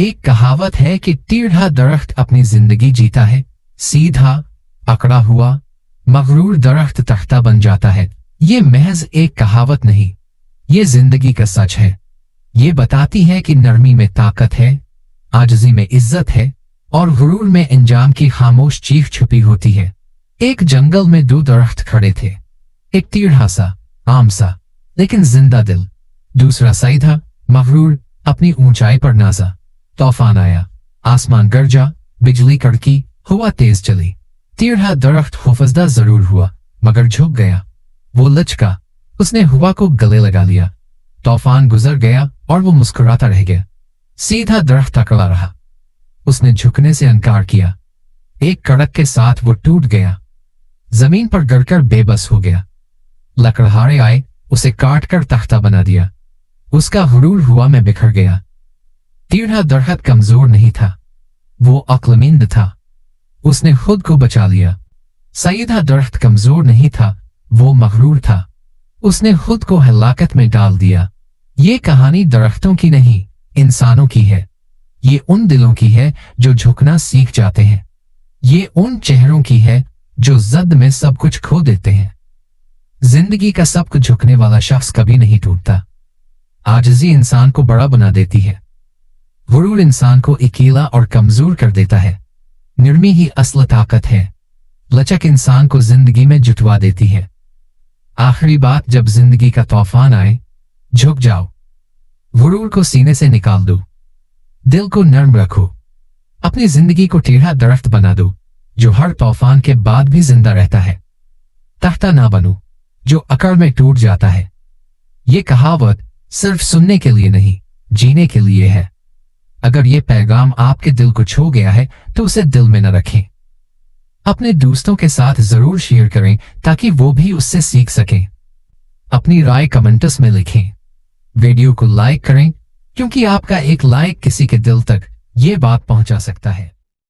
एक कहावत है कि टेढ़ा दरख्त अपनी जिंदगी जीता है, सीधा अकड़ा हुआ मगरूर दरख्त तख्ता बन जाता है। ये महज एक कहावत नहीं, ये जिंदगी का सच है। ये बताती है कि नरमी में ताकत है, आजिज़ी में इज्जत है और गुरूर में अंजाम की खामोश चीख छुपी होती है। एक जंगल में दो दरख्त खड़े थे, एक टेढ़ा सा आम सा लेकिन जिंदा दिल, दूसरा सीधा मगरूर अपनी ऊंचाई पर नाजा। तूफान आया, आसमान गरजा, बिजली कड़की, हवा तेज चली। टेढ़ा दरख्त खौफजदा जरूर हुआ मगर झुक गया। वो लचका, उसने हवा को गले लगा लिया। तूफान गुजर गया और वो मुस्कुराता रह गया। सीधा दरख्त अकड़ा रहा, उसने झुकने से इनकार किया। एक कड़क के साथ वो टूट गया, जमीन पर गिरकर बेबस हो गया। लकड़हारे आए, उसे काट कर तख्ता बना दिया। उसका गुरूर हवा में बिखर गया। टेढ़ा दरख्त कमजोर नहीं था, वो अक्लमंद था, उसने खुद को बचा लिया। सीधा दरख्त कमजोर नहीं था, वो मगरूर था, उसने खुद को हलाकत में डाल दिया। ये कहानी दरख्तों की नहीं, इंसानों की है। ये उन दिलों की है जो झुकना सीख जाते हैं। ये उन चेहरों की है जो जद में सब कुछ खो देते हैं। जिंदगी का सब कुछ झुकने वाला शख्स कभी नहीं टूटता। आजिज़ी इंसान को बड़ा बना देती है, गुरूर इंसान को अकेला और कमजोर कर देता है। नरमी ही असल ताकत है, लचक इंसान को जिंदगी में जुटवा देती है। आखिरी बात, जब जिंदगी का तूफान आए, झुक जाओ, गुरूर को सीने से निकाल दो, दिल को नर्म रखो, अपनी जिंदगी को टेढ़ा दरख्त बना दो जो हर तूफान के बाद भी जिंदा रहता है। तख्ता ना बनो जो अकड़ में टूट जाता है। ये कहावत सिर्फ सुनने के लिए नहीं, जीने के लिए है। अगर ये पैगाम आपके दिल को छू गया है तो उसे दिल में न रखें, अपने दोस्तों के साथ जरूर शेयर करें ताकि वो भी उससे सीख सकें। अपनी राय कमेंट्स में लिखें, वीडियो को लाइक करें क्योंकि आपका एक लाइक किसी के दिल तक ये बात पहुंचा सकता है।